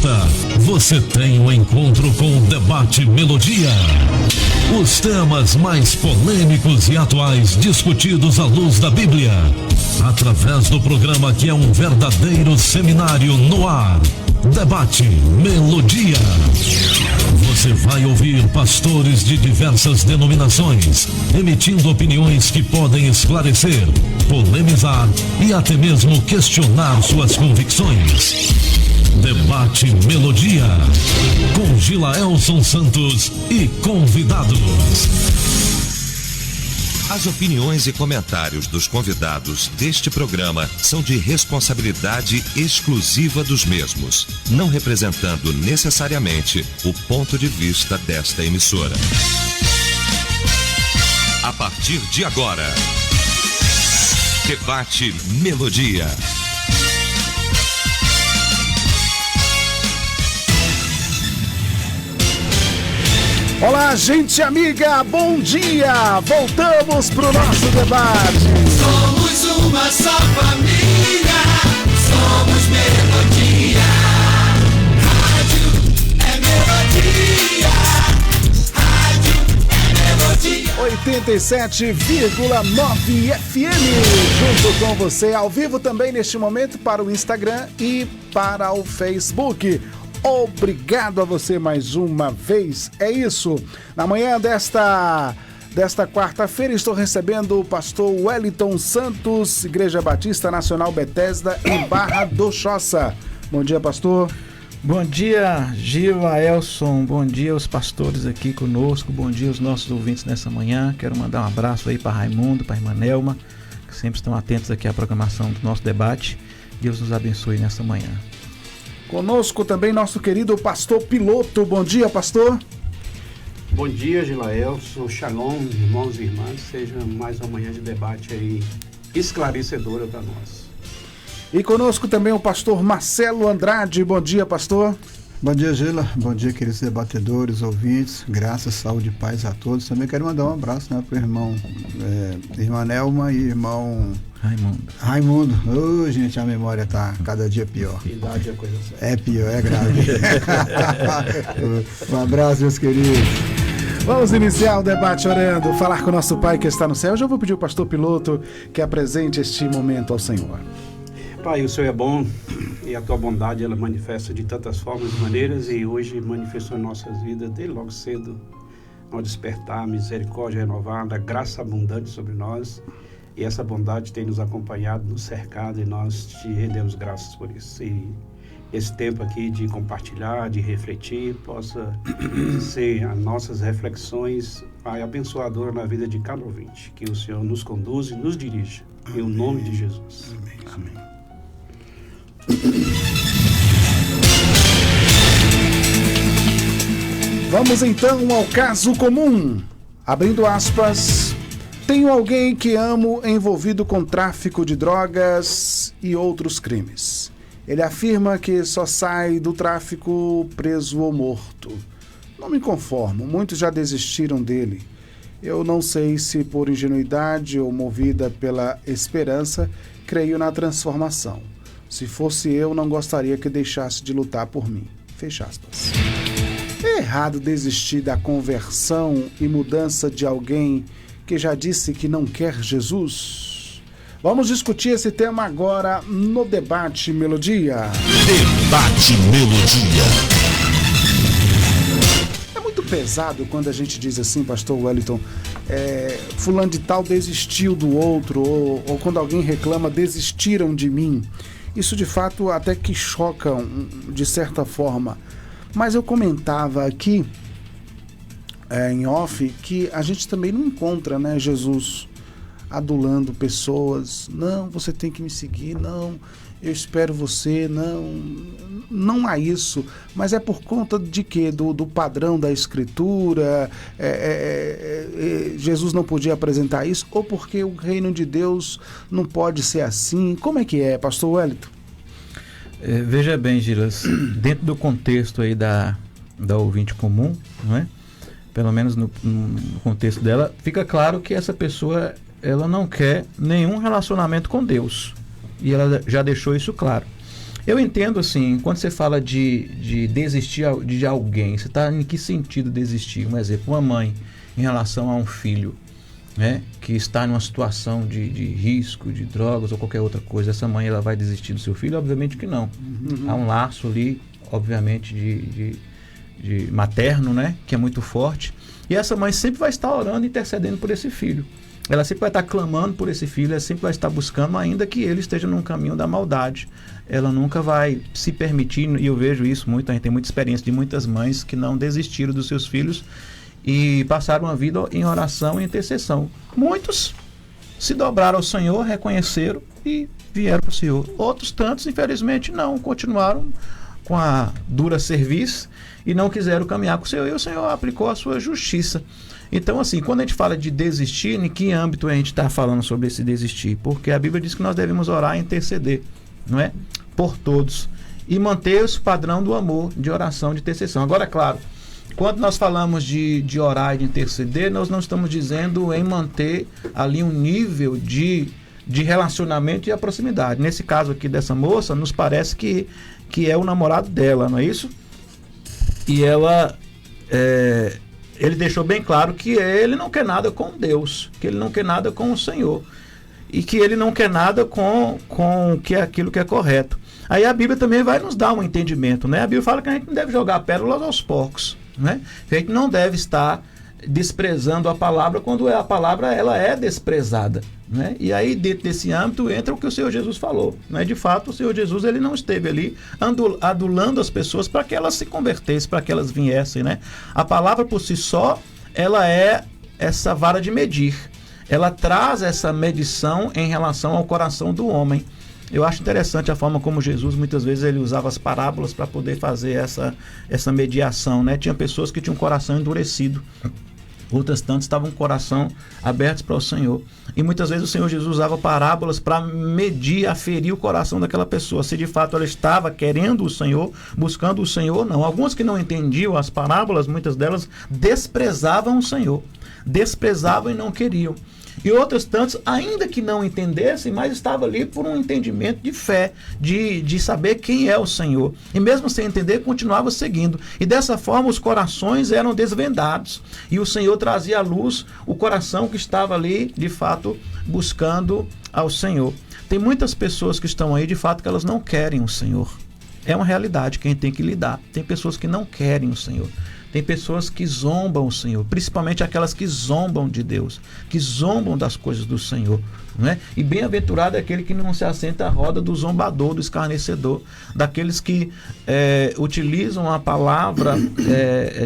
Batista, você tem um encontro com o Debate Melodia. Os temas mais polêmicos e atuais discutidos à luz da Bíblia, através do programa que é um verdadeiro seminário no ar. Debate Melodia. Você vai ouvir pastores de diversas denominações, emitindo opiniões que podem esclarecer, polemizar e até mesmo questionar suas convicções. Debate Melodia, com Gilaelson Santos e convidados. As opiniões e comentários dos convidados deste programa são de responsabilidade exclusiva dos mesmos, não representando necessariamente o ponto de vista desta emissora. A partir de agora, Debate Melodia. Olá, gente amiga, bom dia! Voltamos pro nosso debate. Somos uma só família, somos Melodia. Rádio é Melodia, rádio é Melodia. 87,9 FM, junto com você, ao vivo também neste momento para o Instagram e para o Facebook. Obrigado a você mais uma vez. É isso. Na manhã desta quarta-feira estou recebendo o pastor Wellington Santos, Igreja Batista Nacional Bethesda, em Barra do Choça. Bom dia, pastor. Bom dia, Gilaelson. Bom dia aos pastores aqui conosco. Bom dia aos nossos ouvintes nessa manhã. Quero mandar um abraço aí para Raimundo, para a irmã Nelma, que sempre estão atentos aqui à programação do nosso debate. Deus nos abençoe nessa manhã. Conosco também nosso querido pastor Piloto. Bom dia, pastor. Bom dia, Gilaelson, Shalom, irmãos e irmãs. Seja mais uma manhã de debate aí esclarecedora para nós. E conosco também o pastor Marcelo Andrade. Bom dia, pastor. Bom dia, Gila. Bom dia, queridos debatedores, ouvintes. Graças, saúde e paz a todos. Também quero mandar um abraço, né, para o irmão, irmã Nelma e irmão Raimundo. Ô, gente, a memória tá cada dia pior. Idade é coisa séria. É pior, é grave. Um abraço, meus queridos. Vamos iniciar o debate orando, falar com o nosso Pai que está no céu. Já vou pedir ao pastor Piloto que apresente este momento ao Senhor. Pai, o Senhor é bom e a tua bondade ela manifesta de tantas formas e maneiras e hoje manifestou em nossas vidas desde logo cedo ao despertar, misericórdia renovada, graça abundante sobre nós. E essa bondade tem nos acompanhado, nos cercado e nós te rendemos graças por isso. E esse tempo aqui de compartilhar, de refletir, possa ser as nossas reflexões, Pai, abençoadora na vida de cada ouvinte. Que o Senhor nos conduza e nos dirija. Em o nome de Jesus. Amém. Amém. Vamos então ao caso comum. Abrindo aspas. Tenho alguém que amo envolvido com tráfico de drogas e outros crimes. Ele afirma que só sai do tráfico preso ou morto. Não me conformo, muitos já desistiram dele. Eu não sei se por ingenuidade ou movida pela esperança, creio na transformação. Se fosse eu, não gostaria que deixasse de lutar por mim. Fecha aspas. É errado desistir da conversão e mudança de alguém que já disse que não quer Jesus? Vamos discutir esse tema agora no Debate Melodia. Debate Melodia. É muito pesado quando a gente diz assim, pastor Wellington, fulano de tal desistiu do outro, ou quando alguém reclama, desistiram de mim. Isso de fato até que choca de certa forma. Mas eu comentava aqui, em off, que a gente também não encontra, né, Jesus adulando pessoas. Não, você tem que me seguir. Não, eu espero você. Não há isso. Mas é por conta de quê? Do padrão da Escritura? Jesus não podia apresentar isso? Ou porque o reino de Deus não pode ser assim? Como é que é, pastor Wellington? Veja bem, Gilas, dentro do contexto aí da ouvinte comum, não é? Pelo menos no contexto dela, fica claro que essa pessoa ela não quer nenhum relacionamento com Deus. E ela já deixou isso claro. Eu entendo assim, quando você fala de desistir de alguém, você está em que sentido desistir? Um exemplo, uma mãe em relação a um filho, né, que está numa situação de risco, de drogas ou qualquer outra coisa, essa mãe ela vai desistir do seu filho? Obviamente que não. Há um laço ali, obviamente, de materno, né, que é muito forte, e essa mãe sempre vai estar orando e intercedendo por esse filho. Ela sempre vai estar clamando por esse filho, ela sempre vai estar buscando, ainda que ele esteja num caminho da maldade. Ela nunca vai se permitir, e eu vejo isso muito, a gente tem muita experiência de muitas mães que não desistiram dos seus filhos e passaram a vida em oração e intercessão. Muitos se dobraram ao Senhor, reconheceram e vieram para o Senhor. Outros tantos, infelizmente, não, continuaram com a dura serviço e não quiseram caminhar com o Senhor, e o Senhor aplicou a sua justiça. Então, assim, quando a gente fala de desistir, em que âmbito a gente está falando sobre esse desistir? Porque a Bíblia diz que nós devemos orar e interceder, não é? Por todos. E manter esse padrão do amor, de oração, de intercessão. Agora, é claro, quando nós falamos de orar e de interceder, nós não estamos dizendo em manter ali um nível de relacionamento e a proximidade. Nesse caso aqui dessa moça, nos parece que é o namorado dela, não é isso? E ela... ele deixou bem claro que ele não quer nada com Deus, que ele não quer nada com o Senhor, e que ele não quer nada com que é aquilo que é correto. Aí a Bíblia também vai nos dar um entendimento, né? A Bíblia fala que a gente não deve jogar pérolas aos porcos, né? Que a gente não deve estar desprezando a palavra quando a palavra ela é desprezada, né? E aí dentro desse âmbito entra o que o Senhor Jesus falou, né? De fato o Senhor Jesus ele não esteve ali adulando as pessoas para que elas se convertessem, para que elas viessem, né? A palavra por si só ela é essa vara de medir, ela traz essa medição em relação ao coração do homem. Eu acho interessante a forma como Jesus muitas vezes ele usava as parábolas para poder fazer essa mediação, né? Tinha pessoas que tinham um coração endurecido, outras tantas estavam com o coração abertos para o Senhor. E muitas vezes o Senhor Jesus usava parábolas para medir, aferir o coração daquela pessoa, se de fato ela estava querendo o Senhor, buscando o Senhor ou não. Alguns que não entendiam as parábolas, muitas delas desprezavam o Senhor, desprezavam e não queriam. E outros tantos, ainda que não entendessem, mas estavam ali por um entendimento de fé, de saber quem é o Senhor. E mesmo sem entender, continuava seguindo. E dessa forma os corações eram desvendados. E o Senhor trazia à luz o coração que estava ali, de fato, buscando ao Senhor. Tem muitas pessoas que estão aí, de fato, que elas não querem o Senhor. É uma realidade que a gente tem que lidar. Tem pessoas que não querem o Senhor. Tem pessoas que zombam o Senhor, principalmente aquelas que zombam de Deus, que zombam das coisas do Senhor, né? E bem-aventurado é aquele que não se assenta à roda do zombador, do escarnecedor, daqueles que utilizam a palavra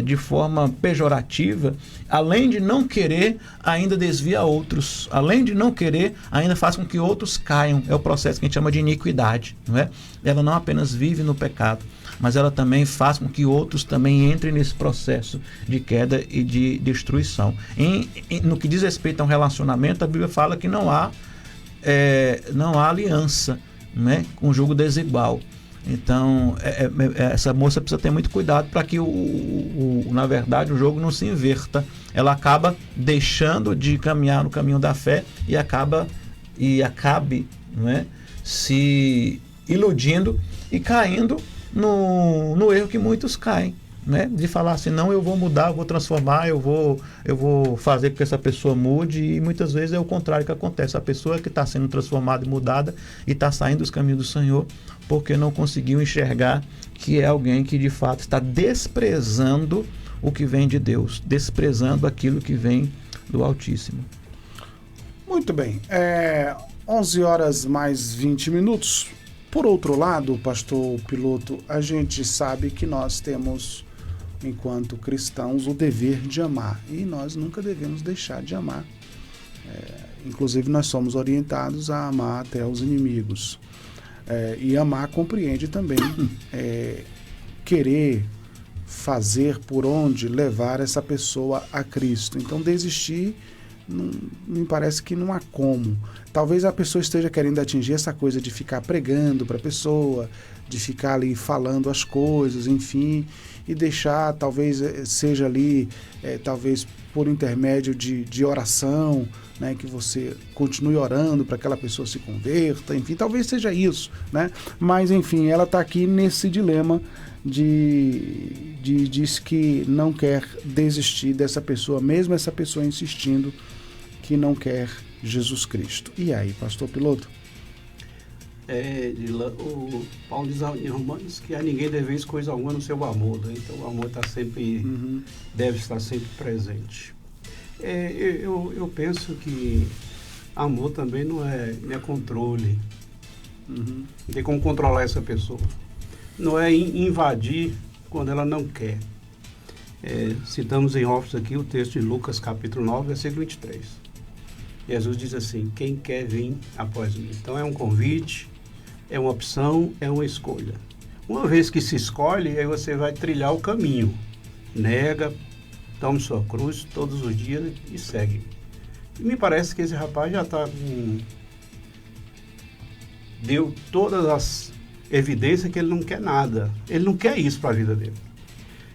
de forma pejorativa, além de não querer, ainda desvia outros, além de não querer, ainda faz com que outros caiam. É o processo que a gente chama de iniquidade, não é? Ela não apenas vive no pecado, mas ela também faz com que outros também entrem nesse processo de queda e de destruição. No que diz respeito a um relacionamento, a Bíblia fala que não há aliança, né, com jogo desigual. Então, essa moça precisa ter muito cuidado para que, na verdade, o jogo não se inverta. Ela acaba deixando de caminhar no caminho da fé e acabe, né, se iludindo e caindo no erro que muitos caem, né? De falar assim, não, eu vou mudar, eu vou transformar, eu vou fazer com que essa pessoa mude, e muitas vezes é o contrário que acontece. A pessoa que está sendo transformada e mudada e está saindo dos caminhos do Senhor porque não conseguiu enxergar que é alguém que de fato está desprezando o que vem de Deus, desprezando aquilo que vem do Altíssimo. Muito bem, 11 horas mais 20 minutos. Por outro lado, pastor Piloto, a gente sabe que nós temos, enquanto cristãos, o dever de amar. E nós nunca devemos deixar de amar. Inclusive, nós somos orientados a amar até os inimigos. E amar compreende também querer fazer por onde levar essa pessoa a Cristo. Então, desistir, me parece que não há como. Talvez a pessoa esteja querendo atingir essa coisa de ficar pregando para a pessoa, de ficar ali falando as coisas, enfim, e deixar, talvez seja ali, talvez por intermédio de oração, né, que você continue orando para que aquela pessoa se converta, enfim, talvez seja isso, né? Mas, enfim, ela está aqui nesse dilema diz que não quer desistir dessa pessoa, mesmo essa pessoa insistindo que não quer Jesus Cristo. E aí, pastor Piloto? O Paulo diz em Romanos que a ninguém deveis coisa alguma no seu amor, né? Então o amor deve estar sempre presente. Eu penso que amor também não é controle. Não tem como controlar essa pessoa. Não é invadir quando ela não quer. Citamos em office aqui o texto de Lucas capítulo 9, versículo 23. Jesus diz assim: quem quer vir após mim? Então é um convite, é uma opção, é uma escolha. Uma vez que se escolhe, aí você vai trilhar o caminho. Nega, tome sua cruz todos os dias e segue. E me parece que esse rapaz já está deu todas as evidências que ele não quer nada. Ele não quer isso para a vida dele.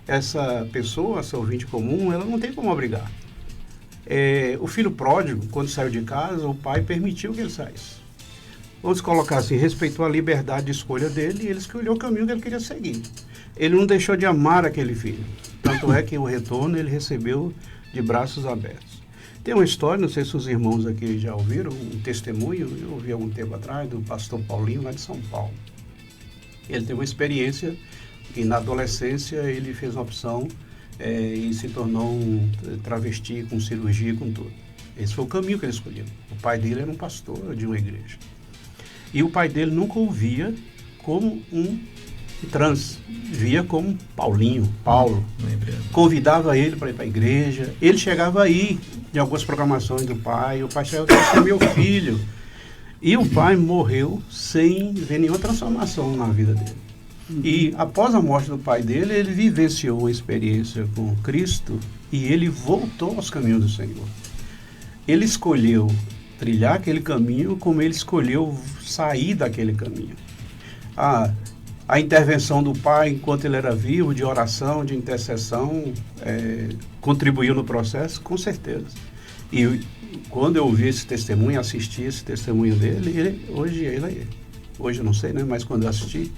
Essa pessoa, essa ouvinte comum, ela não tem como obrigar. O filho pródigo, quando saiu de casa, o pai permitiu que ele saísse. Vamos colocar assim, respeitou a liberdade de escolha dele e ele escolheu o caminho que ele queria seguir. Ele não deixou de amar aquele filho. Tanto é que o retorno ele recebeu de braços abertos. Tem uma história, não sei se os irmãos aqui já ouviram, um testemunho, eu ouvi algum tempo atrás, do pastor Paulinho, lá de São Paulo. Ele teve uma experiência que na adolescência ele fez uma opção e se tornou um travesti com cirurgia, com tudo. Esse foi o caminho que ele escolheu. O pai dele era um pastor de uma igreja. E o pai dele nunca o via como um trans, via como Paulinho, Paulo. Convidava ele para ir para a igreja. Ele chegava aí em algumas programações do pai. O pai chegava e disse: meu filho. E o pai morreu sem ver nenhuma transformação na vida dele. E após a morte do pai dele, ele vivenciou uma experiência com Cristo e ele voltou aos caminhos do Senhor. Ele escolheu trilhar aquele caminho como ele escolheu sair daquele caminho. A intervenção do pai enquanto ele era vivo, de oração, de intercessão, contribuiu no processo, com certeza. E quando eu ouvi esse testemunho, assisti esse testemunho dele, hoje eu não sei, né, mas quando eu assisti,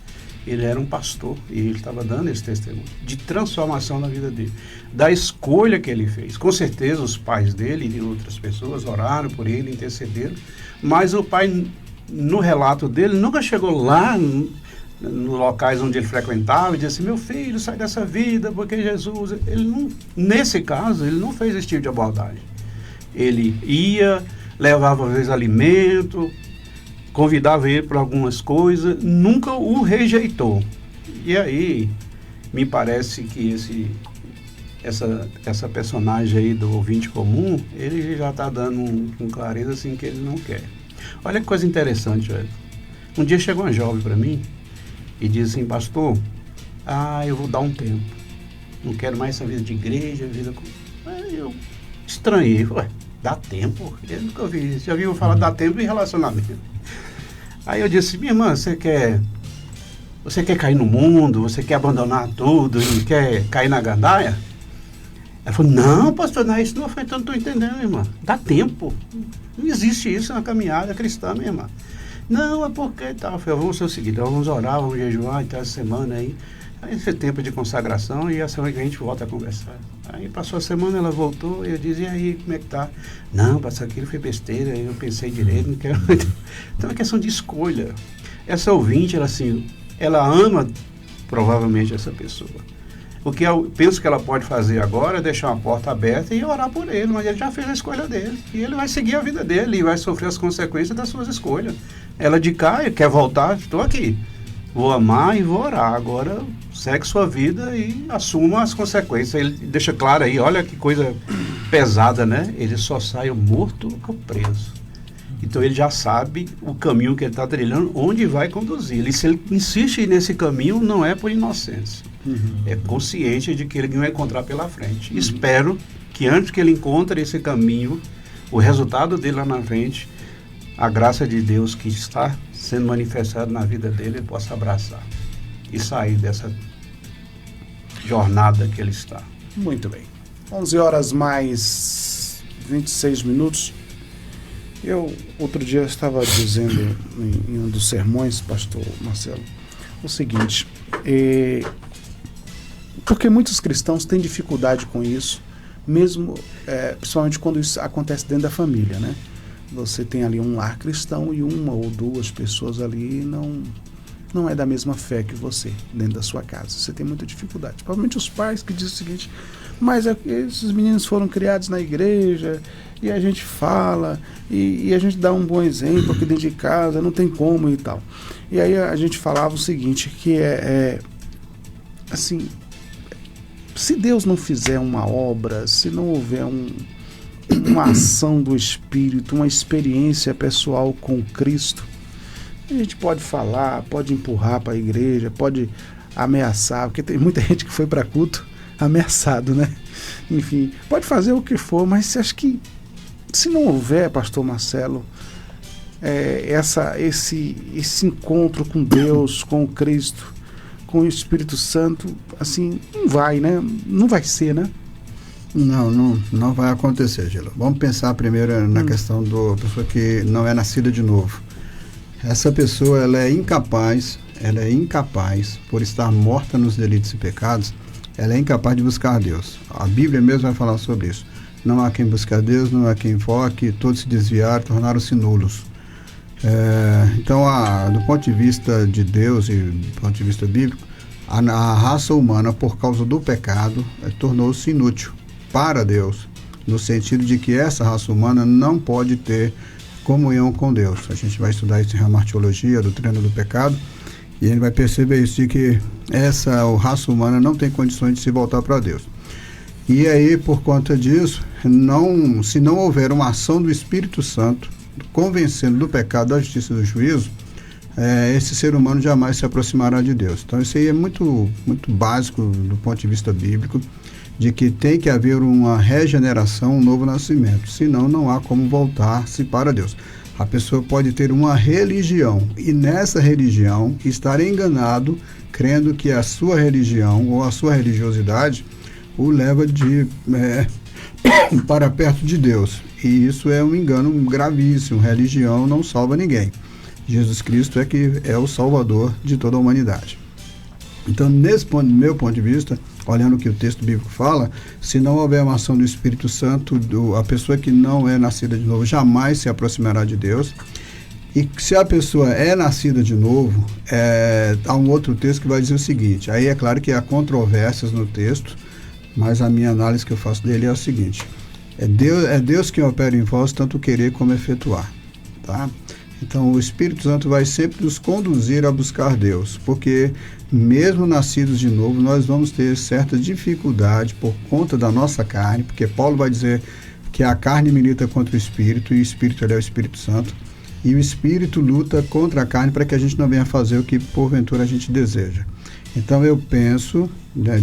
ele era um pastor e ele estava dando esse testemunho de transformação na vida dele, da escolha que ele fez. Com certeza os pais dele e outras pessoas oraram por ele, intercederam, mas o pai, no relato dele, nunca chegou lá nos locais onde ele frequentava e disse assim: meu filho, sai dessa vida porque Jesus... Nesse caso, ele não fez esse tipo de abordagem. Ele ia, levava às vezes alimento, convidava ele para algumas coisas, nunca o rejeitou. E aí, me parece que essa personagem aí do ouvinte comum, ele já está dando com clareza assim que ele não quer. Olha que coisa interessante, velho. Um dia chegou uma jovem para mim e disse assim: pastor, eu vou dar um tempo. Não quero mais essa vida de igreja, vida com... Aí eu estranhei, falei: dá tempo? Eu nunca ouvi isso. Já ouviu falar dá tempo em relacionamento. Aí eu disse: minha irmã, você quer cair no mundo? Você quer abandonar tudo e quer cair na gandaia? Ela falou: não, pastor, não é isso não. Eu falei: então não estou entendendo, irmã. Dá tempo. Não existe isso na caminhada cristã, minha irmã. Não, é porque tal. Eu falei: vamos ser o seguinte, vamos orar, vamos jejuar e tal, essa semana aí. Aí esse tempo de consagração e a semana que a gente volta a conversar. Aí passou a semana, ela voltou e eu disse: e aí, como é que tá? Não, pastor, aquilo foi besteira, eu pensei direito, não quero... Então é questão de escolha. Essa ouvinte, ela ama provavelmente essa pessoa. O que eu penso que ela pode fazer agora é deixar uma porta aberta e orar por ele, mas ele já fez a escolha dele. E ele vai seguir a vida dele e vai sofrer as consequências das suas escolhas. Ela de cá, quer voltar, estou aqui. Vou amar e vou orar. Agora segue sua vida e assuma as consequências. Ele deixa claro aí, olha que coisa pesada, né? Ele só sai morto ou preso. Então ele já sabe o caminho que ele está trilhando, onde vai conduzir. E se ele insiste nesse caminho, não é por inocência. É consciente de que ele vai encontrar pela frente. Espero que antes que ele encontre esse caminho, o resultado dele lá na frente, a graça de Deus que está sendo manifestada na vida dele, ele possa abraçar e sair dessa jornada que ele está. Muito bem. 11 horas mais 26 minutos. Outro dia, eu estava dizendo em um dos sermões, pastor Marcelo, o seguinte, porque muitos cristãos têm dificuldade com isso, mesmo, principalmente quando isso acontece dentro da família, né? Você tem ali um lar cristão e uma ou duas pessoas ali não é da mesma fé que você, dentro da sua casa. Você tem muita dificuldade. Provavelmente os pais que dizem o seguinte, mas esses meninos foram criados na igreja, e a gente fala, e a gente dá um bom exemplo aqui dentro de casa, não tem como e tal. E aí a gente falava o seguinte, que assim, se Deus não fizer uma obra, se não houver uma ação do Espírito, uma experiência pessoal com Cristo, a gente pode falar, pode empurrar para a igreja, pode ameaçar, porque tem muita gente que foi para culto ameaçado, né? Enfim, pode fazer o que for, mas você acha que se não houver, pastor Marcelo, esse encontro com Deus, com Cristo, com o Espírito Santo, assim, não vai, né? Não vai ser, né? Não vai acontecer, Gila. Vamos pensar primeiro na questão da pessoa que não é nascida de novo. Essa pessoa, ela é incapaz, por estar morta nos delitos e pecados, ela é incapaz de buscar Deus. A Bíblia mesmo vai falar sobre isso. Não há quem buscar Deus, não há quem invoque, todos se desviaram, tornaram-se nulos. Então, do ponto de vista de Deus e do ponto de vista bíblico, a raça humana, por causa do pecado, tornou-se inútil para Deus, no sentido de que essa raça humana não pode ter comunhão com Deus. A gente vai estudar isso em Hamartiologia, a doutrina do pecado, e ele vai perceber isso, de que essa raça humana não tem condições de se voltar para Deus. E aí, por conta disso, se não houver uma ação do Espírito Santo, convencendo do pecado, da justiça e do juízo, esse ser humano jamais se aproximará de Deus. Então isso aí é muito, muito básico do ponto de vista bíblico, de que tem que haver uma regeneração, um novo nascimento, senão não há como voltar-se para Deus. A pessoa pode ter uma religião e nessa religião estar enganado, crendo que a sua religião ou a sua religiosidade o leva para perto de Deus. E isso é um engano gravíssimo. Religião não salva ninguém. Jesus Cristo é o Salvador de toda a humanidade. Então, nesse ponto, do meu ponto de vista, olhando o que o texto bíblico fala, se não houver uma ação do Espírito Santo, a pessoa que não é nascida de novo jamais se aproximará de Deus. E se a pessoa é nascida de novo, há um outro texto que vai dizer o seguinte, aí é claro que há controvérsias no texto, mas a minha análise que eu faço dele é o seguinte, é Deus quem opera em vós, tanto querer como efetuar, tá? Então o Espírito Santo vai sempre nos conduzir a buscar Deus, porque mesmo nascidos de novo, nós vamos ter certa dificuldade por conta da nossa carne, porque Paulo vai dizer que a carne milita contra o Espírito, e o Espírito é o Espírito Santo, e o Espírito luta contra a carne para que a gente não venha fazer o que porventura a gente deseja. Então eu penso,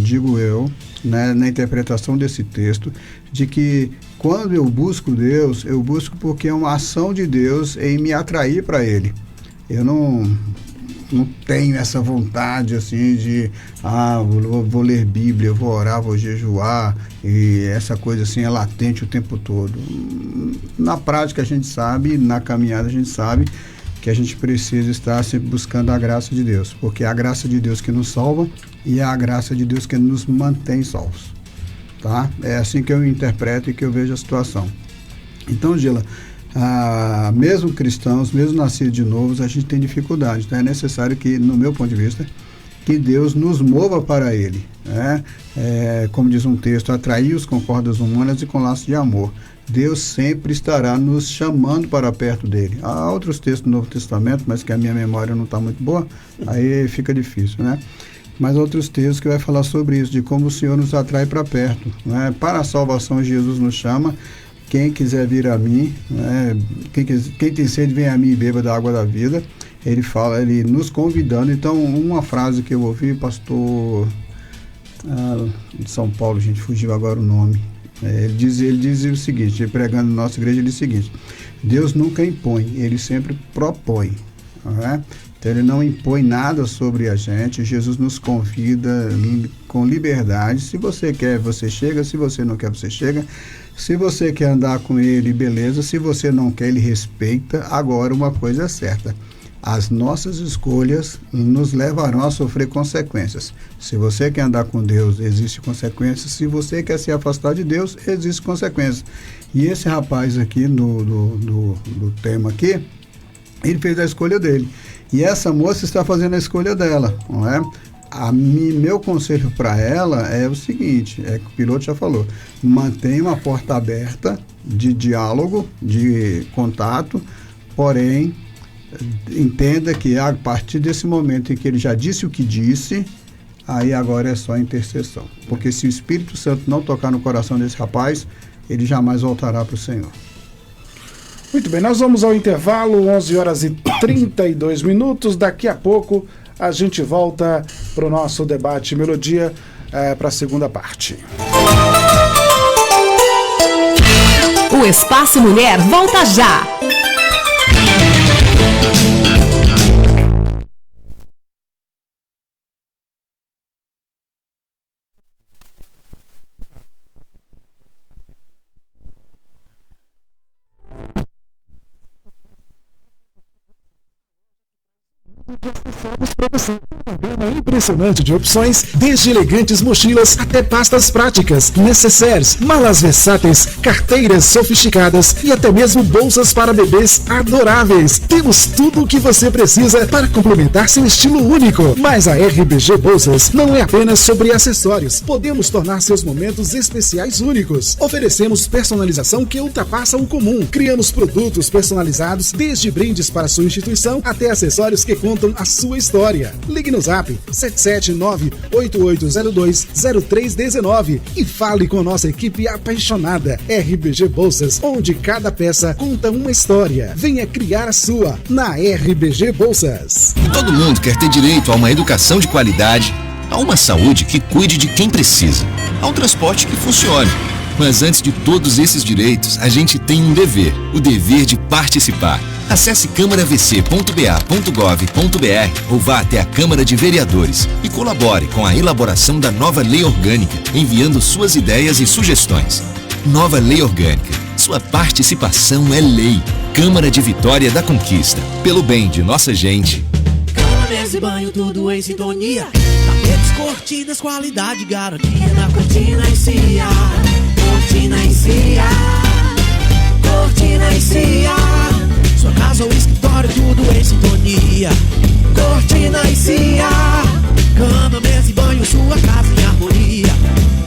digo eu, na interpretação desse texto, de que quando eu busco Deus, eu busco porque é uma ação de Deus em me atrair para Ele. Eu não tenho essa vontade assim de, vou ler Bíblia, vou orar, vou jejuar, e essa coisa assim é latente o tempo todo. Na prática a gente sabe, na caminhada a gente sabe que a gente precisa estar sempre buscando a graça de Deus, porque é a graça de Deus que nos salva e é a graça de Deus que nos mantém salvos, tá? É assim que eu interpreto e que eu vejo a situação. Então, Gila, mesmo cristãos, mesmo nascidos de novos, a gente tem dificuldade, então é necessário que, no meu ponto de vista, que Deus nos mova para Ele, né? Como diz um texto, atraí-os com cordas humanas e com laços de amor. Deus sempre estará nos chamando para perto dele. Há outros textos do Novo Testamento, mas que a minha memória não está muito boa, aí fica difícil, né? Mas outros textos que vai falar sobre isso, de como o Senhor nos atrai para perto, né? Para a salvação, Jesus nos chama. Quem quiser vir a mim, né? Quem tem sede, vem a mim e beba da água da vida. Ele fala, ele nos convidando. Então, uma frase que eu ouvi, pastor de São Paulo, gente, fugiu agora o nome. Ele dizia o seguinte, pregando na nossa igreja, ele diz o seguinte: Deus nunca impõe, Ele sempre propõe, não é? Então ele não impõe nada sobre a gente. Jesus nos convida com liberdade. Se você quer, você chega. Se você não quer, você chega. Se você quer andar com ele, beleza. Se você não quer, ele respeita. Agora, uma coisa é certa: as nossas escolhas nos levarão a sofrer consequências. Se você quer andar com Deus, existe consequências. Se você quer se afastar de Deus, existe consequências. E esse rapaz aqui, do tema aqui, ele fez a escolha dele. E essa moça está fazendo a escolha dela, não é? Meu conselho para ela é o seguinte, que o piloto já falou: mantenha uma porta aberta de diálogo, de contato, porém, entenda que a partir desse momento em que ele já disse o que disse, aí agora é só intercessão. Porque se o Espírito Santo não tocar no coração desse rapaz, ele jamais voltará para o Senhor. Muito bem, nós vamos ao intervalo, 11 horas e 32 minutos. Daqui a pouco a gente volta para o nosso debate Melodia, para a segunda parte. O Espaço Mulher volta já. Um programa impressionante de opções, desde elegantes mochilas até pastas práticas, necessaires, malas versáteis, carteiras sofisticadas e até mesmo bolsas para bebês adoráveis. Temos tudo o que você precisa para complementar seu estilo único. Mas a RBG Bolsas não é apenas sobre acessórios. Podemos tornar seus momentos especiais únicos. Oferecemos personalização que ultrapassa o comum. Criamos produtos personalizados, desde brindes para sua instituição até acessórios que contam a sua história. Ligue no Zap 779-8802-0319 e fale com nossa equipe apaixonada. RBG Bolsas, onde cada peça conta uma história. Venha criar a sua na RBG Bolsas. Todo mundo quer ter direito a uma educação de qualidade, a uma saúde que cuide de quem precisa, a um transporte que funcione. Mas antes de todos esses direitos, a gente tem um dever, o dever de participar. Acesse câmaravc.ba.gov.br ou vá até a Câmara de Vereadores e colabore com a elaboração da nova lei orgânica, enviando suas ideias e sugestões. Nova Lei Orgânica. Sua participação é lei. Câmara de Vitória da Conquista. Pelo bem de nossa gente. Cama, mesa e banho, tudo em sintonia. Tapetes, cortinas, qualidade, garantia na Cortina e Cia. Cortina e Cia. Cortina e Cia. Sua casa ou escritório, tudo em sintonia. Cortina e Cia. Cama, mesa e banho, sua casa em harmonia.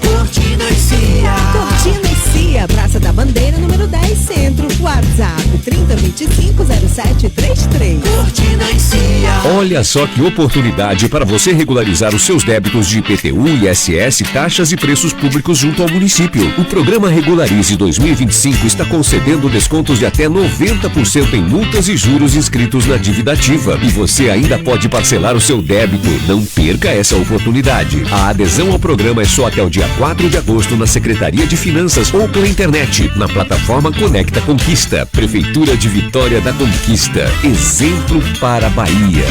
Cortina e Cia. Cortina e Cia, Praça da Bandeira, número 10, Centro. WhatsApp 3025-0733. Cortina e Cia. Olha só que oportunidade para você regularizar os seus débitos de IPTU, ISS, taxas e preços públicos junto ao município. O programa Regularize 2025 está concedendo descontos de até 90% em multas e juros inscritos na dívida ativa. E você ainda pode parcelar o seu débito. Não perca essa oportunidade. A adesão ao programa é só até o dia 4 de agosto na Secretaria de Finanças ou pela internet, na plataforma Conecta Conquista. Prefeitura de Vitória da Conquista. Exemplo para a Bahia.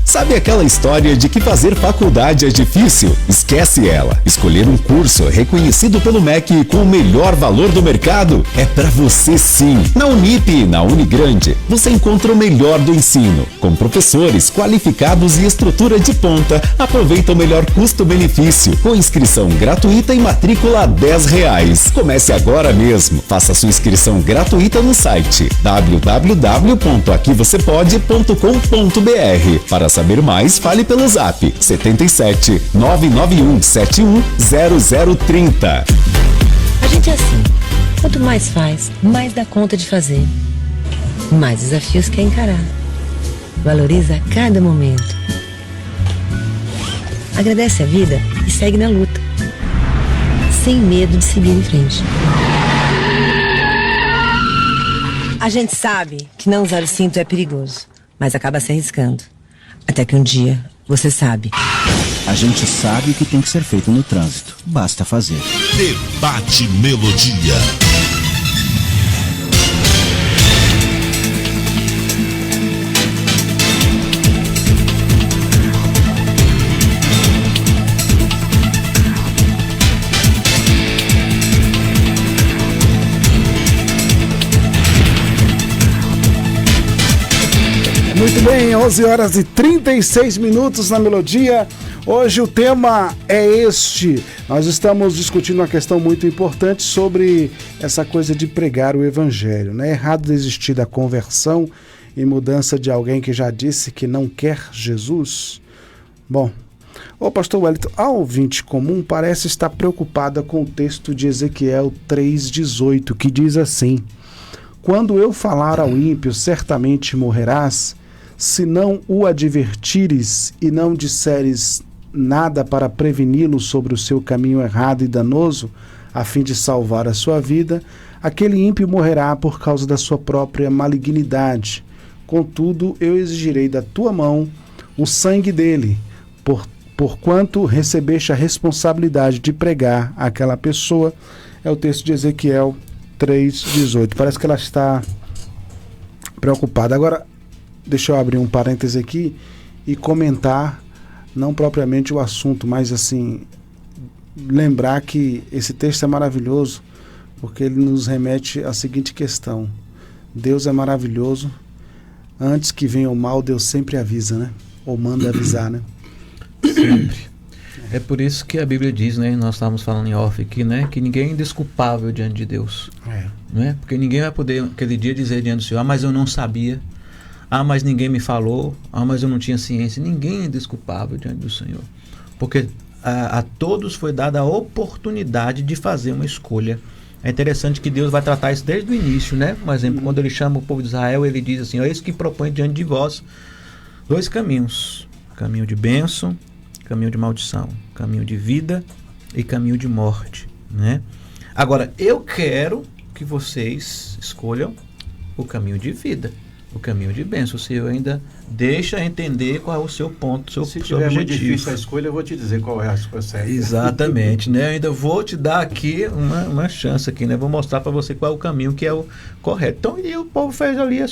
Sabe aquela história de que fazer faculdade é difícil? Esquece ela. Escolher um curso reconhecido pelo MEC com o melhor valor do mercado é pra você sim. Na Unip e na Unigrande, você encontra o melhor do ensino. Com professores qualificados e estrutura de ponta, aproveita o melhor custo-benefício, com inscrição gratuita e matrícula R$10. Comece agora mesmo. Faça sua inscrição gratuita no site www.aquivocepode.com.br. Para saber mais, fale pelo Zap 77 991 71 0030. A gente é assim. Quanto mais faz, mais dá conta de fazer. Mais desafios quer encarar. Valoriza cada momento. Agradece a vida e segue na luta. Sem medo de seguir em frente. A gente sabe que não usar o cinto é perigoso, mas acaba se arriscando. Até que um dia, você sabe. A gente sabe o que tem que ser feito no trânsito. Basta fazer. Debate Melodia. bem, 11 horas e 36 minutos na Melodia. Hoje o tema é este. Nós estamos discutindo uma questão muito importante sobre essa coisa de pregar o evangelho. Não é errado desistir da conversão e mudança de alguém que já disse que não quer Jesus? Bom, o pastor Wellington, a ouvinte comum parece estar preocupada com o texto de Ezequiel 3,18, que diz assim: quando eu falar ao ímpio, certamente morrerás, se não o advertires e não disseres nada para preveni-lo sobre o seu caminho errado e danoso, a fim de salvar a sua vida, aquele ímpio morrerá por causa da sua própria malignidade. Contudo, eu exigirei da tua mão o sangue dele, porquanto recebeste a responsabilidade de pregar àquela pessoa. É o texto de Ezequiel 3,18. Parece que ela está preocupada. Agora, deixa eu abrir um parêntese aqui e comentar, não propriamente o assunto, mas assim, lembrar que esse texto é maravilhoso, porque ele nos remete à seguinte questão: Deus é maravilhoso, antes que venha o mal, Deus sempre avisa, né? Ou manda avisar, né? Sempre. É por isso que a Bíblia diz, né? Nós estávamos falando em off aqui, né? Que ninguém é indesculpável diante de Deus. Né? Porque ninguém vai poder, aquele dia, dizer diante do Senhor: ah, mas eu não sabia. Ah, mas ninguém me falou. Ah, mas eu não tinha ciência. Ninguém é indesculpável diante do Senhor. Porque a todos foi dada a oportunidade de fazer uma escolha. É interessante que Deus vai tratar isso desde o início, né? Por exemplo, quando ele chama o povo de Israel, ele diz assim: eis que propõe diante de vós 2 caminhos. Caminho de bênção, caminho de maldição. Caminho de vida e caminho de morte, né? Agora, eu quero que vocês escolham o caminho de vida, o caminho de bênção. Se eu ainda deixa entender qual é o seu ponto, seu objetivo. Se tiver muito difícil a escolha, eu vou te dizer qual é a escolha certa. Exatamente, né? Eu ainda vou te dar aqui uma chance aqui, né? Vou mostrar para você qual é o caminho que é o correto. Então, e o povo fez ali a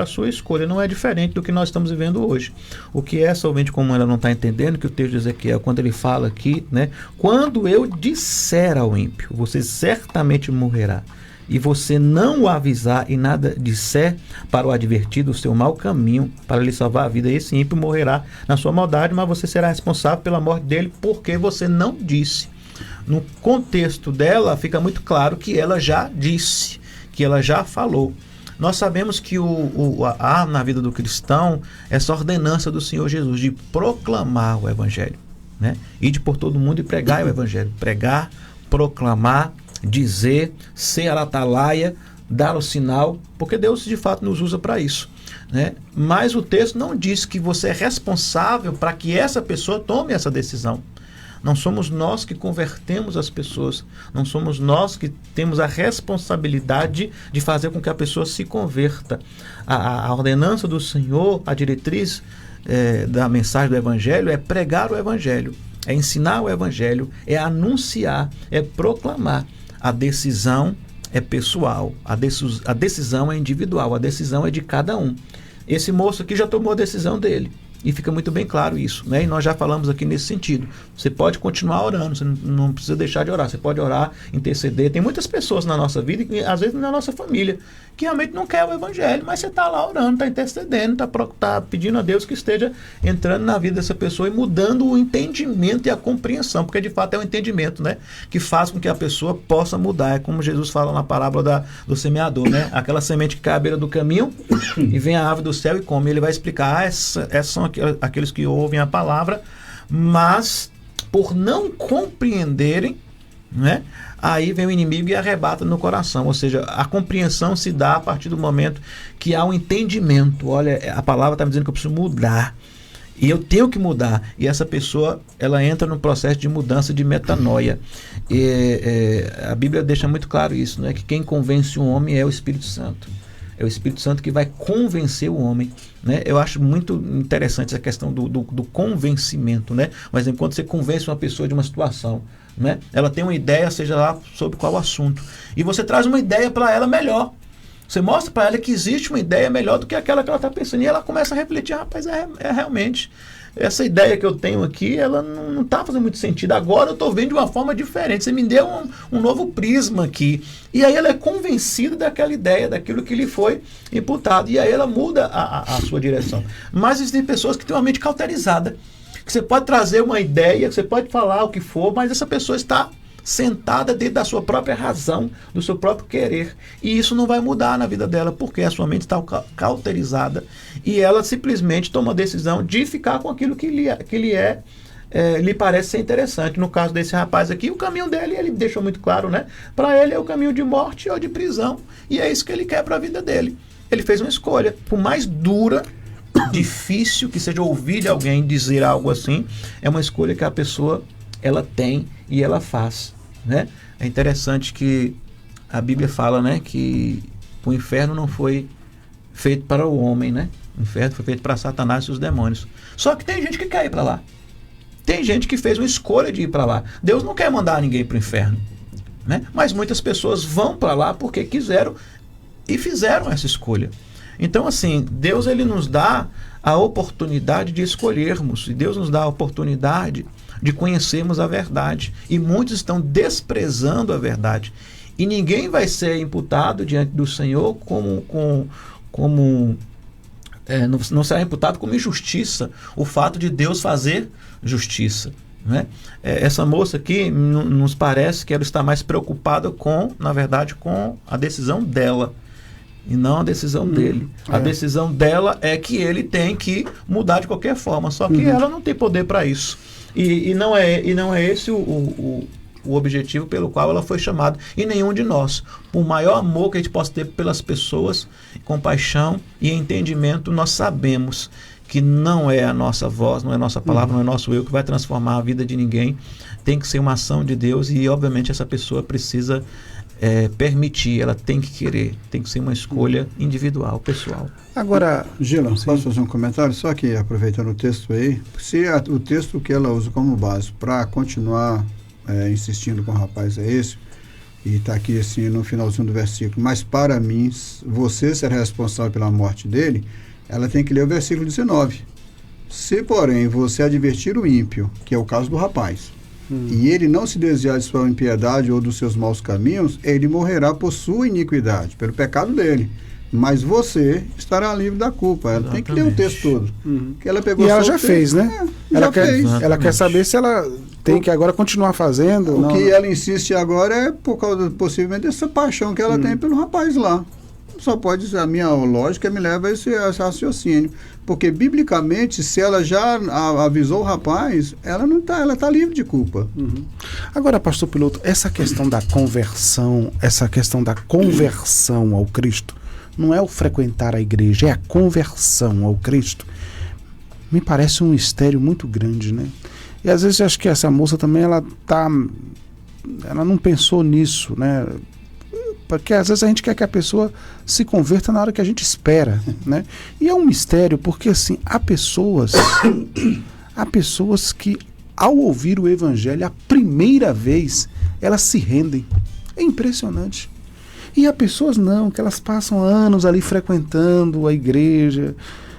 sua escolha. Não é diferente do que nós estamos vivendo hoje. O que é somente como ela não está entendendo, que o texto de Ezequiel, quando ele fala aqui, né? Quando eu disser ao ímpio, você certamente morrerá, e você não o avisar e nada disser para o advertir do seu mau caminho, para lhe salvar a vida, esse ímpio morrerá na sua maldade, mas você será responsável pela morte dele, porque você não disse. No contexto dela, fica muito claro que ela já disse, que ela já falou. Nós sabemos que há na vida do cristão essa ordenança do Senhor Jesus de proclamar o Evangelho, né? Ide por todo mundo e pregai o Evangelho. Pregar, proclamar, dizer, ser a atalaia, dar o sinal, porque Deus de fato nos usa para isso, né? Mas o texto não diz que você é responsável para que essa pessoa tome essa decisão. Não somos nós que convertemos as pessoas, não somos nós que temos a responsabilidade de fazer com que a pessoa se converta. A ordenança do Senhor, a diretriz da mensagem do Evangelho é pregar o Evangelho, é ensinar o Evangelho, é anunciar, é proclamar. A decisão é pessoal, a decisão é individual, a decisão é de cada um. Esse moço aqui já tomou a decisão dele, e fica muito bem claro isso, né? E nós já falamos aqui nesse sentido. Você pode continuar orando, você não precisa deixar de orar, você pode orar, interceder. Tem muitas pessoas na nossa vida, e às vezes na nossa família, que realmente não quer o Evangelho, mas você está lá orando, está intercedendo, está pedindo a Deus que esteja entrando na vida dessa pessoa e mudando o entendimento e a compreensão, porque de fato é o entendimento, né, que faz com que a pessoa possa mudar. É como Jesus fala na parábola do semeador, né? Aquela semente que cai à beira do caminho e vem a ave do céu e come. Ele vai explicar: essas são aqueles que ouvem a palavra, mas por não compreenderem, né, aí vem o inimigo e arrebata no coração. Ou seja, a compreensão se dá a partir do momento que há um entendimento. Olha, a palavra está me dizendo que eu preciso mudar, e eu tenho que mudar. E essa pessoa, ela entra no processo de mudança, de metanoia. A Bíblia deixa muito claro isso, né, que quem convence um homem é o Espírito Santo. É o Espírito Santo que vai convencer o homem, né? Eu acho muito interessante essa questão do convencimento, né? Mas enquanto você convence uma pessoa de uma situação, né, ela tem uma ideia, seja lá sobre qual assunto, e você traz uma ideia para ela melhor. Você mostra para ela que existe uma ideia melhor do que aquela que ela está pensando, e ela começa a refletir: rapaz, realmente, essa ideia que eu tenho aqui, ela não está fazendo muito sentido. Agora eu estou vendo de uma forma diferente. Você me deu um novo prisma aqui. E aí ela é convencida daquela ideia, daquilo que lhe foi imputado. E aí ela muda a sua direção. Mas existem pessoas que têm uma mente cauterizada. Que você pode trazer uma ideia, que você pode falar o que for, mas essa pessoa está sentada dentro da sua própria razão, do seu próprio querer. E isso não vai mudar na vida dela, porque a sua mente está cauterizada e ela simplesmente toma a decisão de ficar com aquilo que lhe parece ser interessante. No caso desse rapaz aqui, o caminho dele, ele deixou muito claro, né? Para ele é o caminho de morte ou de prisão, e é isso que ele quer para a vida dele. Ele fez uma escolha, por mais dura, difícil que seja ouvir de alguém dizer algo assim, é uma escolha que a pessoa ela tem e ela faz. Né? É interessante que a Bíblia fala, né, que o inferno não foi feito para o homem, né? O inferno foi feito para Satanás e os demônios. Só que tem gente que quer ir para lá. Tem gente que fez uma escolha de ir para lá. Deus não quer mandar ninguém para o inferno, né? Mas muitas pessoas vão para lá porque quiseram e fizeram essa escolha. Então, assim, Deus ele nos dá a oportunidade de escolhermos. E Deus nos dá a oportunidade de conhecermos a verdade. E muitos estão desprezando a verdade. E ninguém vai ser imputado diante do Senhor não será imputado como injustiça o fato de Deus fazer justiça. Né? Essa moça aqui nos parece que ela está mais preocupada na verdade, com a decisão dela. E não a decisão dele. A decisão dela é que ele tem que mudar de qualquer forma. Só que ela não tem poder para isso. E não é esse o objetivo pelo qual ela foi chamada. E nenhum de nós. Por maior amor que a gente possa ter pelas pessoas, compaixão e entendimento, nós sabemos que não é a nossa voz, não é a nossa palavra, não é nosso eu que vai transformar a vida de ninguém. Tem que ser uma ação de Deus e, obviamente, essa pessoa precisa permitir, ela tem que querer, tem que ser uma escolha individual, pessoal. Agora, Gila, posso fazer um comentário? Só que aproveitando o texto aí, se o texto que ela usa como base para continuar insistindo com o rapaz é esse, e está aqui assim no finalzinho do versículo, mas para mim, você será responsável pela morte dele, ela tem que ler o versículo 19. Se, porém, você advertir o ímpio, que é o caso do rapaz, e ele não se desviar de sua impiedade ou dos seus maus caminhos, ele morrerá por sua iniquidade, pelo pecado dele. Mas você estará livre da culpa. Ela tem que ler o texto todo. Que ela pegou e ela já fez, né? Ela quer saber se ela tem que agora continuar fazendo. O que ela insiste agora é por causa, possivelmente, dessa paixão que ela tem pelo rapaz lá. Só pode ser, a minha lógica me leva a esse raciocínio. Porque, biblicamente, se ela já avisou o rapaz, ela não tá, ela está livre de culpa. Agora, pastor Piloto, essa questão da conversão ao Cristo, não é o frequentar a igreja, é a conversão ao Cristo. Me parece um mistério muito grande, né? E às vezes eu acho que essa moça também, ela não pensou nisso, né? Porque às vezes a gente quer que a pessoa se converta na hora que a gente espera, né? E é um mistério, porque assim, há pessoas que ao ouvir o evangelho a primeira vez, elas se rendem. É impressionante. E há pessoas não, que elas passam anos ali frequentando a igreja.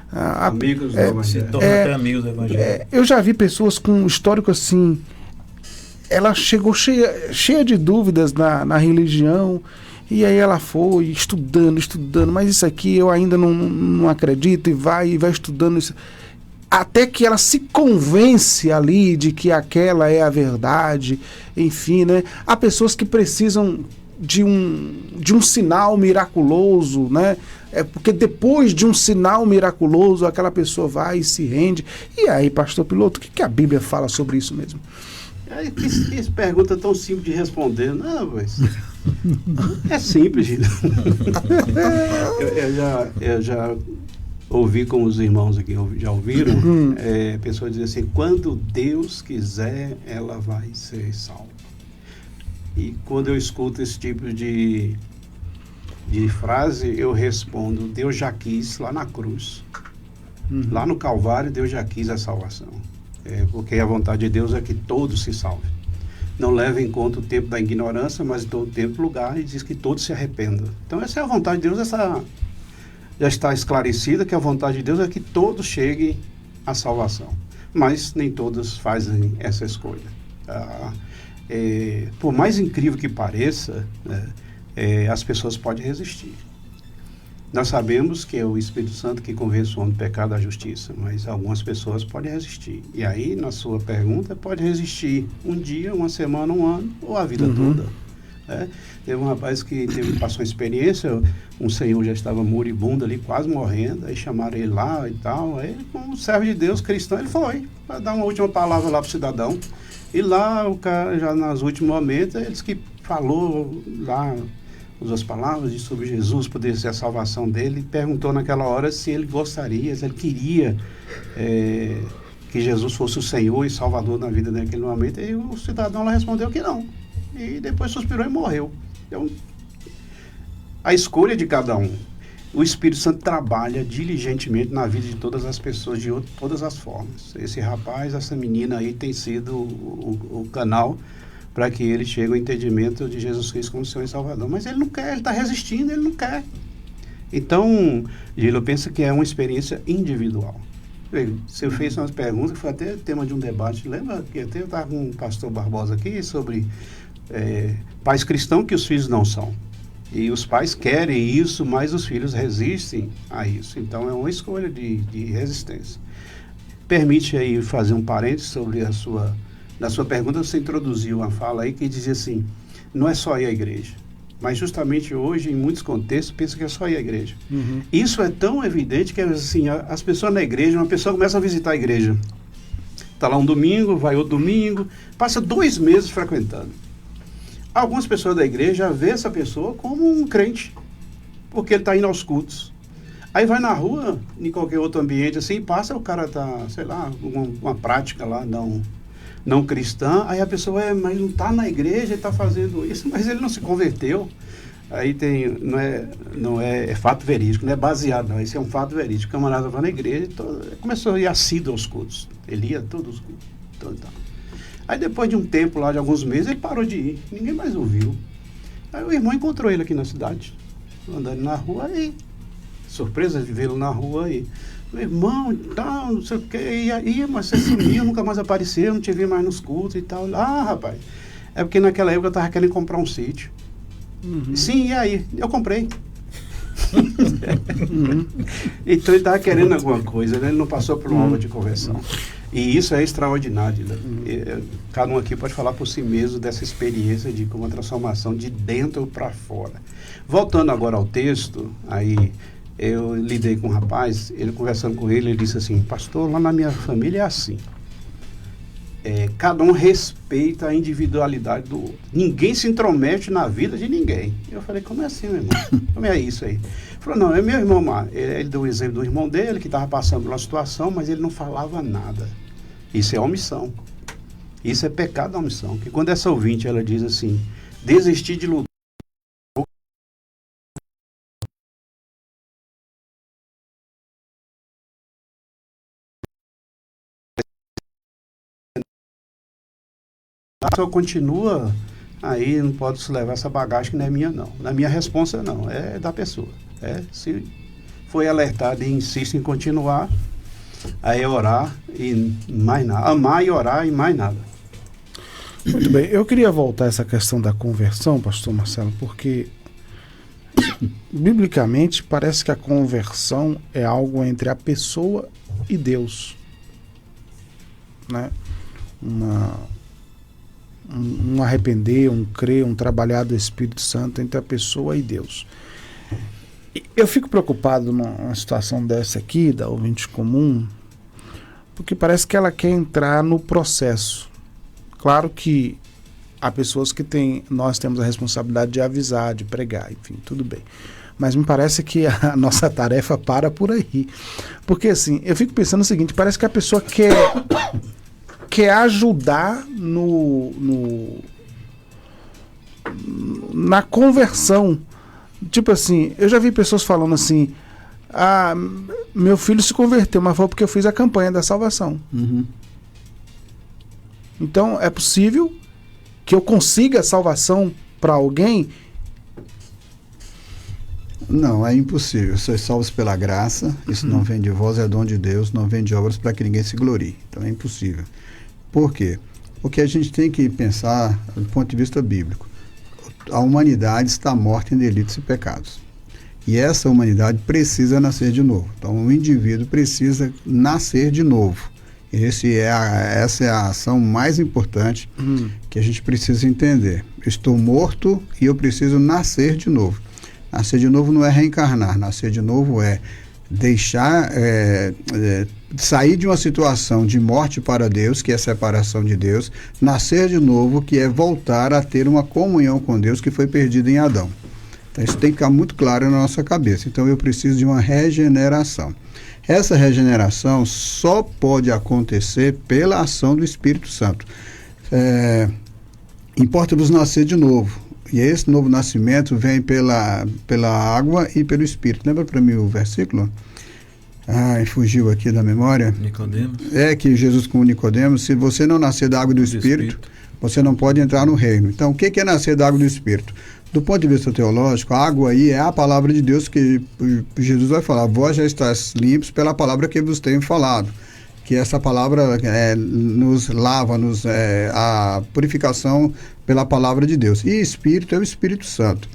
Amigos do evangelho. Se tornam até amigos do evangelho. Eu já vi pessoas com um histórico assim, ela chegou cheia de dúvidas na religião. E aí ela foi estudando, mas isso aqui eu ainda não acredito, e vai estudando isso. Até que ela se convence ali de que aquela é a verdade, enfim, né? Há pessoas que precisam de um sinal miraculoso, né? Porque depois de um sinal miraculoso, aquela pessoa vai e se rende. E aí, pastor Piloto, o que a Bíblia fala sobre isso mesmo? Que pergunta tão simples de responder. Não, mas é simples, gente. eu já ouvi com os irmãos aqui, já ouviram, pessoas dizem assim, quando Deus quiser, ela vai ser salva. E quando eu escuto esse tipo de frase, eu respondo, Deus já quis lá na cruz. Lá no Calvário, Deus já quis a salvação. Porque a vontade de Deus é que todos se salvem. Não leva em conta o tempo da ignorância, mas todo tempo lugar, e diz que todos se arrependam. Então essa é a vontade de Deus, já está esclarecida que a vontade de Deus é que todos cheguem à salvação. mas nem todos fazem essa escolha. Por mais incrível que pareça, as pessoas podem resistir. Nós sabemos que é o Espírito Santo que convence o homem do pecado da justiça, mas algumas pessoas podem resistir. E aí, na sua pergunta, pode resistir um dia, uma semana, um ano ou a vida toda. Teve um rapaz que passou uma experiência, um senhor já estava moribundo ali, quase morrendo, aí chamaram ele lá e tal, aí como servo de Deus, cristão, ele foi, para dar uma última palavra lá para o cidadão, e lá o cara, já nos últimos momentos, eles que falou lá, usou as palavras sobre Jesus, poder ser a salvação dele, perguntou naquela hora se ele gostaria, se ele queria que Jesus fosse o Senhor e Salvador na vida daquele momento, e o cidadão lá respondeu que não. E depois suspirou e morreu. Então, a escolha de cada um. O Espírito Santo trabalha diligentemente na vida de todas as pessoas, de todas as formas. Esse rapaz, essa menina aí tem sido o canal para que ele chegue ao entendimento de Jesus Cristo como Senhor e Salvador. Mas ele não quer, ele está resistindo, ele não quer. Então, Gila, eu penso que é uma experiência individual. Você fez umas perguntas, que foi até tema de um debate, lembra que até eu estava com o pastor Barbosa aqui sobre pais cristãos que os filhos não são. E os pais querem isso, mas os filhos resistem a isso. Então é uma escolha de resistência. Permite aí fazer um parênteses sobre na sua pergunta, você introduziu uma fala aí que dizia assim, não é só ir à igreja. Mas justamente hoje, em muitos contextos, pensa que é só ir à igreja. Isso é tão evidente que assim, as pessoas na igreja, uma pessoa começa a visitar a igreja. Está lá um domingo, vai outro domingo, passa 2 meses frequentando. Algumas pessoas da igreja vê essa pessoa como um crente, porque ele está indo aos cultos. Aí vai na rua, em qualquer outro ambiente assim, passa, o cara está, sei lá, uma prática lá não cristã, aí a pessoa, mas não está na igreja, ele está fazendo isso, mas ele não se converteu. Aí não é fato verídico, não é baseado, não, esse é um fato verídico. O camarada vai na igreja, começou a ir assíduo aos cultos, ele ia a todos os cultos, então. Aí depois de um tempo lá, de alguns meses, ele parou de ir. Ninguém mais ouviu. Aí o irmão encontrou ele aqui na cidade, andando na rua, aí, surpresa de vê-lo na rua aí. O irmão, tal, não sei o que, ia, mas você sumiu, nunca mais apareceu, não te vi mais nos cultos e tal. Ah, rapaz, é porque naquela época eu estava querendo comprar um sítio. Sim, e aí? Eu comprei. Então ele estava querendo alguma coisa, né? Ele não passou por uma obra de conversão. E isso é extraordinário, né? Cada um aqui pode falar por si mesmo dessa experiência de uma transformação de dentro para fora. Voltando agora ao texto, aí eu lidei com um rapaz, ele conversando com ele disse assim, pastor, lá na minha família é assim. Cada um respeita a individualidade do outro. Ninguém se intromete na vida de ninguém. Eu falei, como é assim, meu irmão? Como é isso aí? Ele falou, não, é meu irmão, ele deu o exemplo do irmão dele, que estava passando por uma situação, mas ele não falava nada. Isso é omissão. Isso é pecado da omissão. Que quando essa ouvinte, ela diz assim, desistir de lutar, a pessoa continua, aí não pode se levar essa bagagem que não é minha não. Na minha responsa não, é da pessoa. Se foi alertado e insiste em continuar, aí é orar e mais nada. Amar e orar e mais nada. Muito bem, eu queria voltar a essa questão da conversão, pastor Marcelo, porque biblicamente parece que a conversão é algo entre a pessoa e Deus, né? Um arrepender, um crer, um trabalhar do Espírito Santo entre a pessoa e Deus. Eu fico preocupado numa situação dessa aqui, da ouvinte comum, porque parece que ela quer entrar no processo. Claro que há pessoas que nós temos a responsabilidade de avisar, de pregar, enfim, tudo bem. Mas me parece que a nossa tarefa para por aí. Porque assim, eu fico pensando o seguinte, parece que a pessoa quer ajudar na conversão. Tipo assim, eu já vi pessoas falando assim, meu filho se converteu, mas foi porque eu fiz a campanha da salvação. Então é possível que eu consiga a salvação para alguém Não, é impossível. Sois salvos pela graça, isso não vem de vós, é dom de Deus, não vem de obras para que ninguém se glorie. Então é impossível. Por quê? Porque a gente tem que pensar do ponto de vista bíblico. A humanidade está morta em delitos e pecados. E essa humanidade precisa nascer de novo. Então o indivíduo precisa nascer de novo. Essa é a ação mais importante que a gente precisa entender. Eu estou morto e eu preciso nascer de novo. Nascer de novo não é reencarnar. Nascer de novo é deixar, sair de uma situação de morte para Deus, que é a separação de Deus. Nascer de novo, que é voltar a ter uma comunhão com Deus que foi perdida em Adão. Então isso tem que ficar muito claro na nossa cabeça. Então eu preciso de uma regeneração. Essa regeneração só pode acontecer pela ação do Espírito Santo. Importa-vos nascer de novo. E esse novo nascimento vem pela água e pelo Espírito. Lembra para mim o versículo? Fugiu aqui da memória. Nicodemos. É que Jesus com Nicodemos, se você não nascer da água e do Espírito, você não pode entrar no reino. Então, o que é nascer da água e do Espírito? Do ponto de vista teológico, a água aí é a palavra de Deus que Jesus vai falar. Vós já estáis limpos pela palavra que vos tenho falado. Que essa palavra nos lava, a purificação pela palavra de Deus. E Espírito é o Espírito Santo.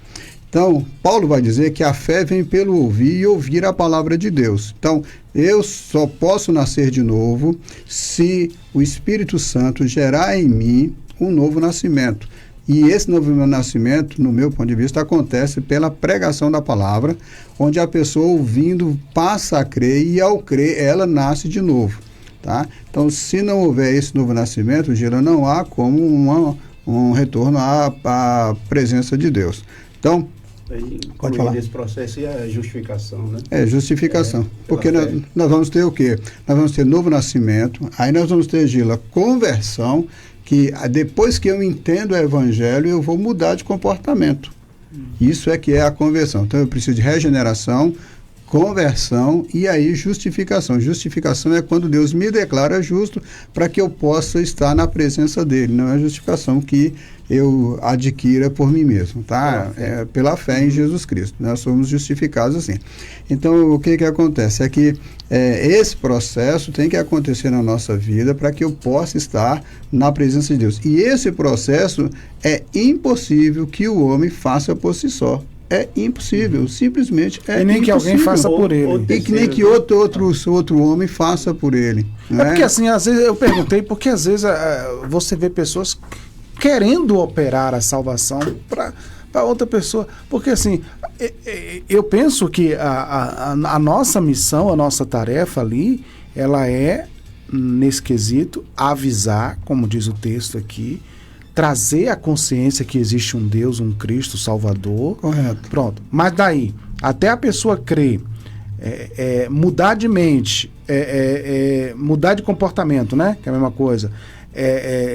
Então, Paulo vai dizer que a fé vem pelo ouvir e ouvir a palavra de Deus. Então, eu só posso nascer de novo se o Espírito Santo gerar em mim um novo nascimento. E esse novo nascimento, no meu ponto de vista, acontece pela pregação da palavra, onde a pessoa ouvindo passa a crer e ao crer ela nasce de novo. Tá? Então, se não houver esse novo nascimento, Gila, não há como um retorno à presença de Deus. Então, pode falar. Esse processo é a justificação, né? É, justificação. Porque nós vamos ter o quê? Nós vamos ter novo nascimento, aí nós vamos ter, Gila, conversão, que depois que eu entendo o evangelho, eu vou mudar de comportamento. Isso é que é a conversão. Então, eu preciso de regeneração, conversão e aí justificação. Justificação é quando Deus me declara justo para que eu possa estar na presença dele. Não é justificação que eu adquira por mim mesmo, tá? É pela fé em Jesus Cristo. Nós somos justificados assim. Então, o que acontece? É que esse processo tem que acontecer na nossa vida para que eu possa estar na presença de Deus. E esse processo é impossível que o homem faça por si só. É impossível, simplesmente é impossível. E nem que alguém faça por ele. E que nem que outro homem faça por ele. É porque assim, às vezes eu perguntei, porque às vezes você vê pessoas querendo operar a salvação para outra pessoa. Porque assim, eu penso que a nossa missão, a nossa tarefa ali, ela é, nesse quesito, avisar, como diz o texto aqui, trazer a consciência que existe um Deus, um Cristo Salvador. Correto. Pronto. Mas daí, até a pessoa crer, mudar de mente, mudar de comportamento, né? Que é a mesma coisa.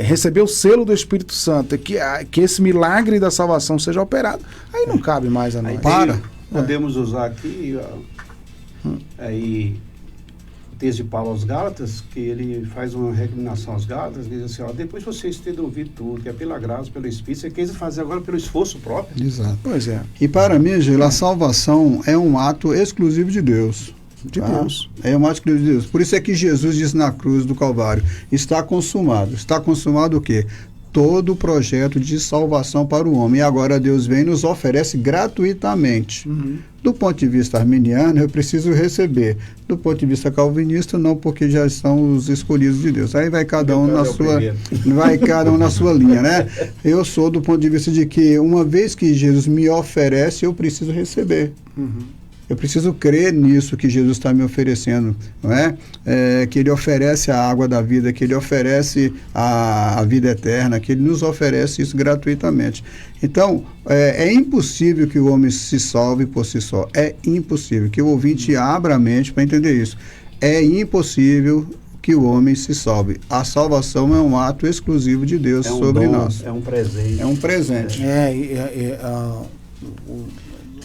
Receber o selo do Espírito Santo, que esse milagre da salvação seja operado. Aí não cabe mais a nós. Podemos usar aqui aí o texto de Paulo aos Gálatas, que ele faz uma recriminação aos Gálatas, diz assim, depois vocês terem ouvido tudo, que é pela graça, pelo Espírito, você quer fazer agora pelo esforço próprio. Exato. Pois é. E para mim, Gil, a salvação é um ato exclusivo de Deus. Deus. É um ato exclusivo de Deus. Por isso é que Jesus diz na cruz do Calvário, está consumado. Está consumado o quê? Todo o projeto de salvação para o homem. E agora Deus vem e nos oferece gratuitamente. Do ponto de vista arminiano, eu preciso receber. Do ponto de vista calvinista, não, porque já são os escolhidos de Deus. Aí vai cada um na sua linha, né? Eu sou do ponto de vista de que uma vez que Jesus me oferece, eu preciso receber. Eu preciso crer nisso que Jesus está me oferecendo, não é? Que Ele oferece a água da vida, que Ele oferece a vida eterna, que Ele nos oferece isso gratuitamente. Então, é impossível que o homem se salve por si só. É impossível. Que o ouvinte abra a mente para entender isso. É impossível que o homem se salve. A salvação é um ato exclusivo de Deus sobre nós. É um presente. É um presente.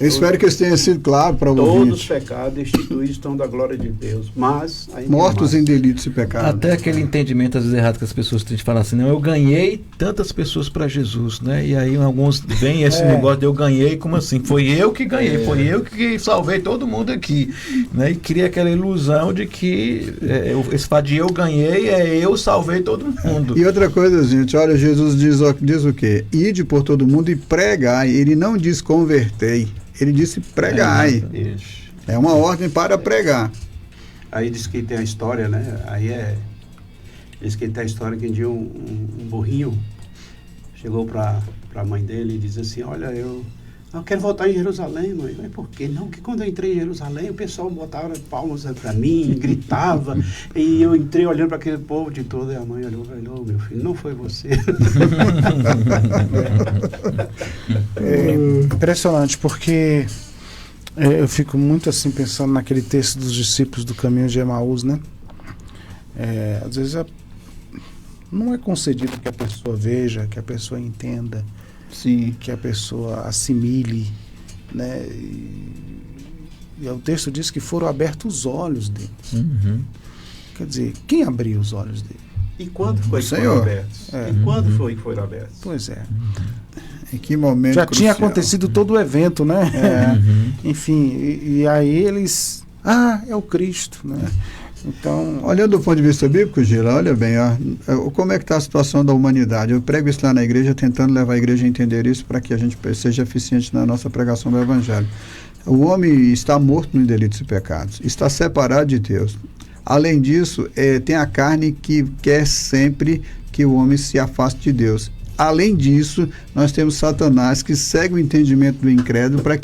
Eu espero que isso tenha sido claro para o ouvinte. Todos os pecados destituídos estão da glória de Deus, mas... Mortos em delitos e pecados. Até aquele entendimento, às vezes, errado que as pessoas têm de falar assim, não, eu ganhei tantas pessoas para Jesus, né? E aí alguns vem esse negócio de eu ganhei, como assim? Foi eu que ganhei, foi eu que salvei todo mundo aqui, né? E cria aquela ilusão de que esse fato de eu ganhei eu salvei todo mundo. E outra coisa, gente, olha, Jesus diz o quê? Ide por todo mundo e pregai. Ele não diz convertei, ele disse pregai. É uma ordem para pregar. Aí diz que tem a história, né? Diz que tem a história que um dia um burrinho chegou para a mãe dele e disse assim, olha, eu quero voltar em Jerusalém, mãe. Mas por quê? Não, que quando eu entrei em Jerusalém, o pessoal botava palmas para mim, gritava, e eu entrei olhando para aquele povo de todo, e a mãe olhou e falou, meu filho, não foi você. É impressionante, porque eu fico muito assim pensando naquele texto dos discípulos do caminho de Emaús, né? Às vezes não é concedido que a pessoa veja, que a pessoa entenda, sim, que a pessoa assimile, né? E o texto diz que foram abertos os olhos deles. Uhum. Quer dizer, quem abriu os olhos dele? E quando foi que foram abertos? E quando foi que foram abertos? Pois é. Em que momento já crucial. Tinha acontecido todo o evento, né? Enfim, e aí eles... é o Cristo, né? Então, olhando do ponto de vista bíblico, Gila, olha bem, como é que está a situação da humanidade. Eu prego isso lá na igreja, tentando levar a igreja a entender isso para que a gente seja eficiente na nossa pregação do Evangelho. O homem está morto nos delitos e pecados, está separado de Deus. Além disso, tem a carne que quer sempre que o homem se afaste de Deus. Além disso, nós temos Satanás que segue o entendimento do incrédulo para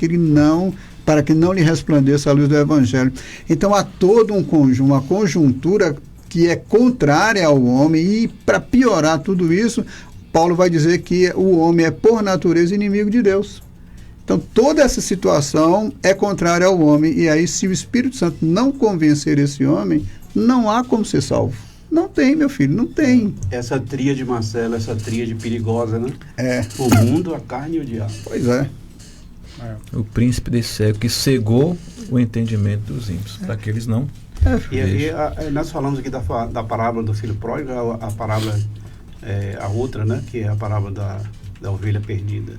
que não lhe resplandeça a luz do Evangelho. Então há todo uma conjuntura que é contrária ao homem, e para piorar tudo isso, Paulo vai dizer que o homem é por natureza inimigo de Deus. Então toda essa situação é contrária ao homem, e aí se o Espírito Santo não convencer esse homem, não há como ser salvo. Não tem, meu filho, não tem. Essa tríade, Marcelo, essa tríade perigosa, né? O mundo, a carne e o diabo. Pois é. O príncipe desse século que cegou o entendimento dos ímpios, para que eles não... E aí nós falamos aqui da parábola do filho pródigo, a parábola, a outra, né, que é a parábola da ovelha perdida.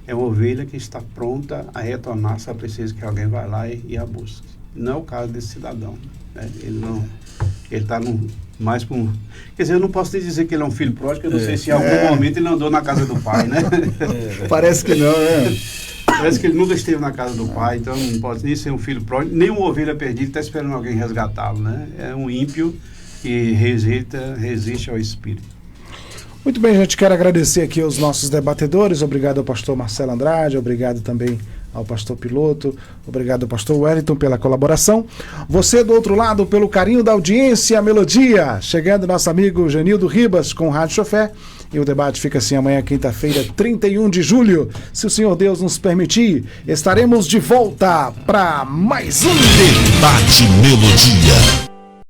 É uma ovelha que está pronta a retornar, só precisa que alguém vá lá e a busque. Não é o caso desse cidadão, né? Ele está mais para um... Quer dizer, eu não posso te dizer que ele é um filho pródigo, eu não sei se em algum momento ele andou na casa do pai, né? Parece que não, né? Parece que ele nunca esteve na casa do pai, então não pode nem ser um filho pródigo, nem uma ovelha perdida, está esperando alguém resgatá-lo, né? É um ímpio que resiste ao Espírito. Muito bem, gente, quero agradecer aqui aos nossos debatedores, obrigado ao pastor Marcelo Andrade, obrigado também ao pastor Piloto, obrigado ao pastor Wellington pela colaboração. Você do outro lado, pelo carinho da audiência, a melodia, chegando nosso amigo Genildo Ribas com o Rádio Chofé. E o debate fica assim amanhã, quinta-feira, 31 de julho. Se o Senhor Deus nos permitir, estaremos de volta para mais um Debate Melodia.